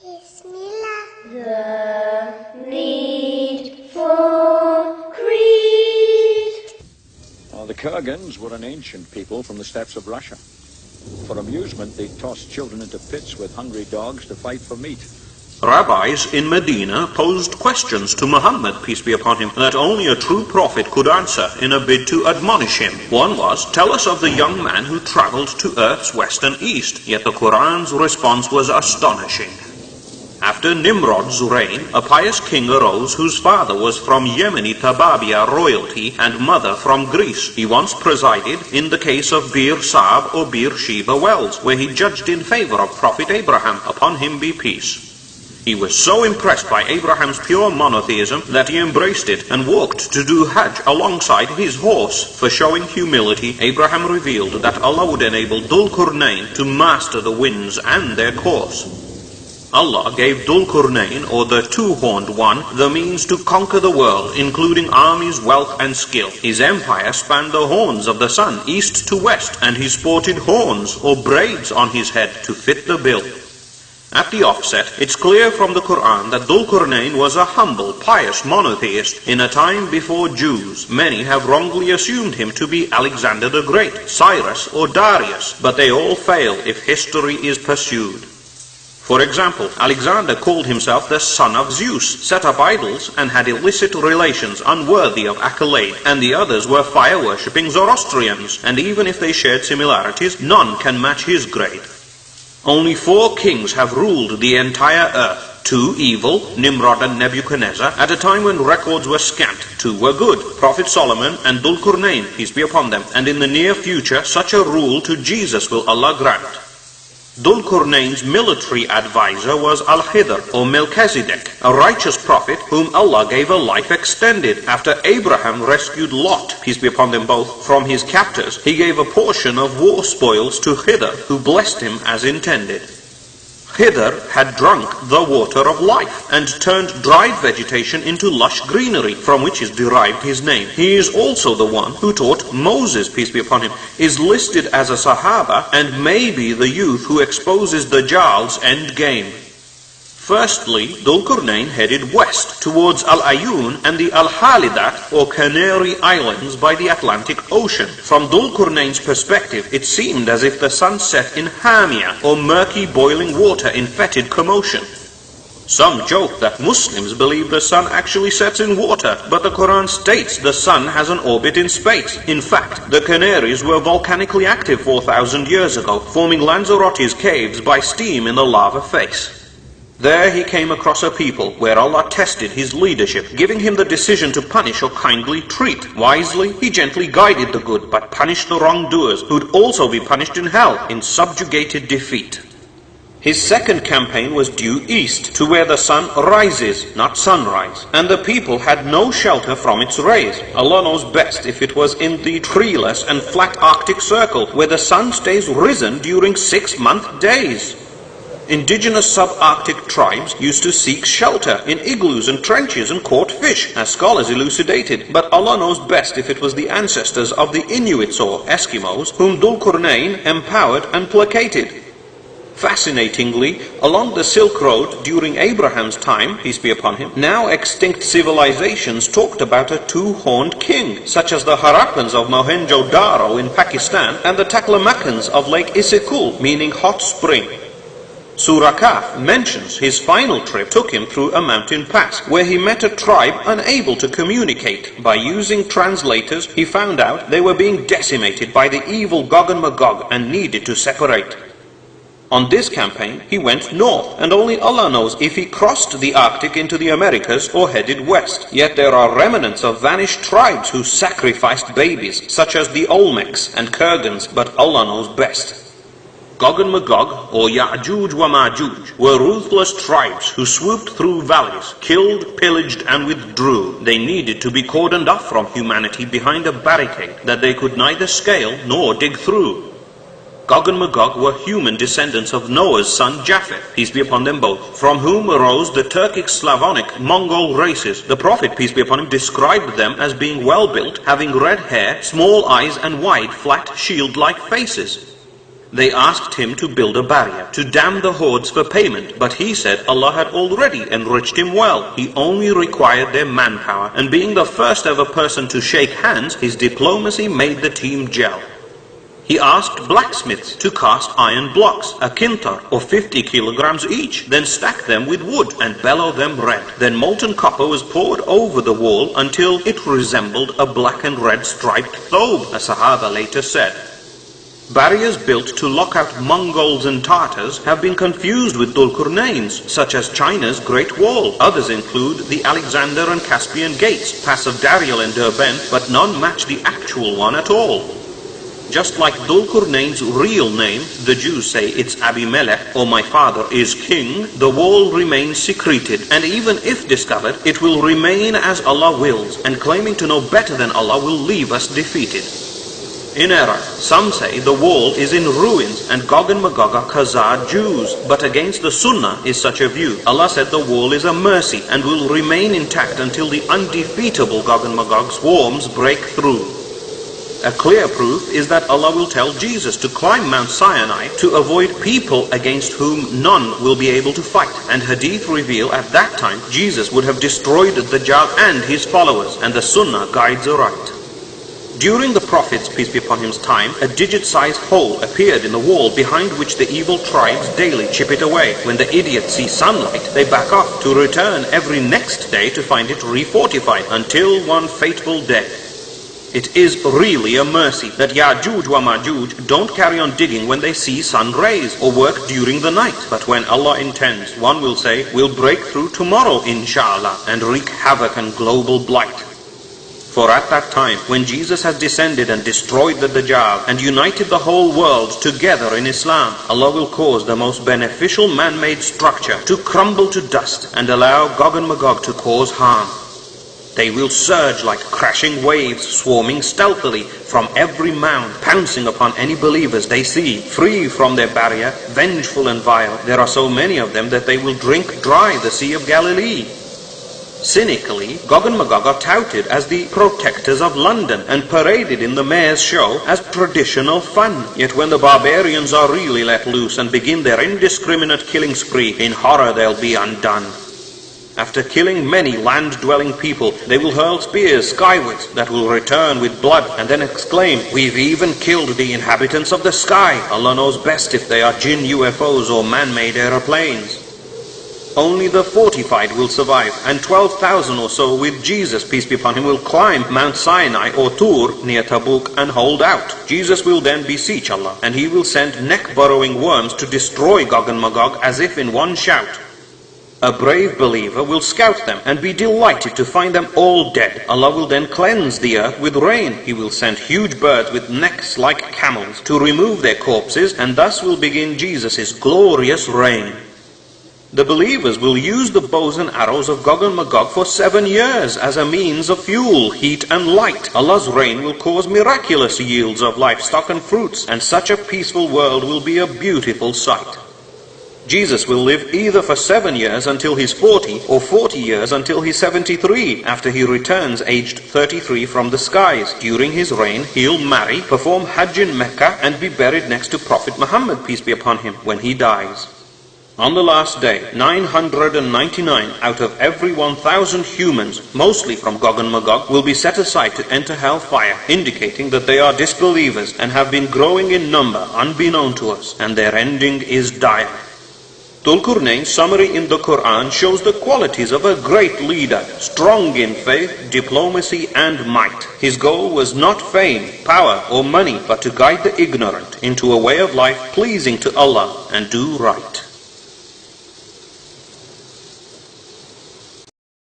Bismillah. The need for creed. The Kurgans were an ancient people from the steppes of Russia. For amusement, they tossed children into pits with hungry dogs to fight for meat. Rabbis in Medina posed questions to Muhammad, peace be upon him, that only a true prophet could answer in a bid to admonish him. One was, tell us of the young man who travelled to earth's west and east, yet the Quran's response was astonishing. After Nimrod's reign, a pious king arose whose father was from Yemeni Tababia royalty and mother from Greece. He once presided in the case of Bir Sab or Bir Sheba wells, where he judged in favor of Prophet Abraham, upon him be peace. He was so impressed by Abraham's pure monotheism that he embraced it and walked to do Hajj alongside his horse. For showing humility, Abraham revealed that Allah would enable Dhul Qurnayn to master the winds and their course. Allah gave Dhul Qurnayn, or the two-horned one, the means to conquer the world, including armies, wealth and skill. His empire spanned the horns of the sun, east to west, and he sported horns, or braids, on his head to fit the bill. At the offset, it's clear from the Quran that Dhul Qurnayn was a humble, pious monotheist in a time before Jews. Many have wrongly assumed him to be Alexander the Great, Cyrus or Darius, but they all fail if history is pursued. For example, Alexander called himself the son of Zeus, set up idols, and had illicit relations unworthy of accolade, and the others were fire-worshipping Zoroastrians, and even if they shared similarities, none can match his grade. Only 4 kings have ruled the entire earth. 2 evil, Nimrod and Nebuchadnezzar, at a time when records were scant. 2 were good, Prophet Solomon and Dhul Qurnayn, peace be upon them, and in the near future such a rule to Jesus will Allah grant. Dhul Qurnayn's military advisor was Al-Khidr, or Melchizedek, a righteous prophet whom Allah gave a life extended. After Abraham rescued Lot, peace be upon them both, from his captors, he gave a portion of war spoils to Khidr, who blessed him as intended. Khidr had drunk the water of life and turned dried vegetation into lush greenery, from which is derived his name. He is also the one who taught Moses, peace be upon him, is listed as a Sahaba and may be the youth who exposes Dajjal's end game. Firstly, Dhul Qurnayn headed west towards Al-Ayun and the Al-Halidat or Canary Islands by the Atlantic Ocean. From Dhul Qurnayn's perspective, it seemed as if the sun set in Hamia or murky boiling water in fetid commotion. Some joke that Muslims believe the sun actually sets in water, but the Quran states the sun has an orbit in space. In fact, the Canaries were volcanically active 4,000 years ago, forming Lanzarote's caves by steam in the lava face. There he came across a people where Allah tested his leadership, giving him the decision to punish or kindly treat. Wisely, he gently guided the good, but punished the wrongdoers, who'd also be punished in hell in subjugated defeat. His second campaign was due east, to where the sun rises, not sunrise, and the people had no shelter from its rays. Allah knows best if it was in the treeless and flat Arctic Circle, where the sun stays risen during 6-month days. Indigenous subarctic tribes used to seek shelter in igloos and trenches and caught fish, as scholars elucidated, but Allah knows best if it was the ancestors of the Inuits or Eskimos whom Dhul Qurnayn empowered and placated. Fascinatingly, along the Silk Road during Abraham's time, peace be upon him, now extinct civilizations talked about a 2-horned king, such as the Harappans of Mohenjo-Daro in Pakistan and the Taklamakans of Lake Isyk-Kul, meaning hot spring. Surah Kahf mentions his final trip took him through a mountain pass, where he met a tribe unable to communicate. By using translators, he found out they were being decimated by the evil Gog and Magog and needed to separate. On this campaign, he went north, and only Allah knows if he crossed the Arctic into the Americas or headed west. Yet there are remnants of vanished tribes who sacrificed babies, such as the Olmecs and Kurgans, but Allah knows best. Gog and Magog, or Ya'juj wa Ma'juj, were ruthless tribes who swooped through valleys, killed, pillaged, and withdrew. They needed to be cordoned off from humanity behind a barricade that they could neither scale nor dig through. Gog and Magog were human descendants of Noah's son Japheth, peace be upon them both, from whom arose the Turkic Slavonic Mongol races. The Prophet, peace be upon him, described them as being well built, having red hair, small eyes, and wide, flat, shield-like faces. They asked him to build a barrier, to dam the hordes for payment, but he said Allah had already enriched him well. He only required their manpower, and being the first ever person to shake hands, his diplomacy made the team gel. He asked blacksmiths to cast iron blocks, a kintar, or 50 kilograms each, then stack them with wood and bellow them red. Then molten copper was poured over the wall until it resembled a black and red striped thobe, a Sahaba later said. Barriers built to lock out Mongols and Tartars have been confused with Dhul Qurnayn's, such as China's Great Wall. Others include the Alexander and Caspian Gates, Pass of Dariel and Derbent, but none match the actual one at all. Just like Dhul Qurnayn's real name, the Jews say it's Abimelech, or my father is king, the wall remains secreted, and even if discovered, it will remain as Allah wills, and claiming to know better than Allah will leave us defeated. In error, some say the wall is in ruins and Gog and Magog are Khazar Jews, but against the Sunnah is such a view. Allah said the wall is a mercy and will remain intact until the undefeatable Gog and Magog swarms break through. A clear proof is that Allah will tell Jesus to climb Mount Sinai to avoid people against whom none will be able to fight, and hadith reveal at that time Jesus would have destroyed the Dajjal and his followers, and the Sunnah guides aright. During the Prophet's, peace be upon him's time, a digit-sized hole appeared in the wall behind which the evil tribes daily chip it away. When the idiots see sunlight, they back off to return every next day to find it refortified until one fateful day. It is really a mercy that Ya'juj wa Ma'juj don't carry on digging when they see sun rays or work during the night. But when Allah intends, one will say, we'll break through tomorrow inshallah and wreak havoc and global blight. For at that time, when Jesus has descended and destroyed the Dajjal and united the whole world together in Islam, Allah will cause the most beneficial man-made structure to crumble to dust and allow Gog and Magog to cause harm. They will surge like crashing waves, swarming stealthily from every mound, pouncing upon any believers they see, free from their barrier, vengeful and vile. There are so many of them that they will drink dry the Sea of Galilee. Cynically, Gog and Magog are touted as the protectors of London and paraded in the mayor's show as traditional fun. Yet when the barbarians are really let loose and begin their indiscriminate killing spree, in horror they'll be undone. After killing many land-dwelling people, they will hurl spears skywards that will return with blood and then exclaim, we've even killed the inhabitants of the sky. Allah knows best if they are jinn UFOs or man-made aeroplanes. Only the fortified will survive, and 12,000 or so with Jesus, peace be upon him, will climb Mount Sinai or Tur near Tabuk and hold out. Jesus will then beseech Allah, and he will send neck-burrowing worms to destroy Gog and Magog as if in one shout. A brave believer will scout them and be delighted to find them all dead. Allah will then cleanse the earth with rain. He will send huge birds with necks like camels to remove their corpses, and thus will begin Jesus' glorious reign. The believers will use the bows and arrows of Gog and Magog for 7 years as a means of fuel, heat and light. Allah's reign will cause miraculous yields of livestock and fruits, and such a peaceful world will be a beautiful sight. Jesus will live either for 7 years until he's 40 or 40 years until he's 73, after he returns aged 33 from the skies. During his reign, he'll marry, perform Hajj in Mecca, and be buried next to Prophet Muhammad, peace be upon him, when he dies. On the last day, 999 out of every 1,000 humans, mostly from Gog and Magog, will be set aside to enter hellfire, indicating that they are disbelievers and have been growing in number unbeknown to us, and their ending is dire. Dhul Qurnayn's summary in the Quran shows the qualities of a great leader, strong in faith, diplomacy and might. His goal was not fame, power or money, but to guide the ignorant into a way of life pleasing to Allah and do right.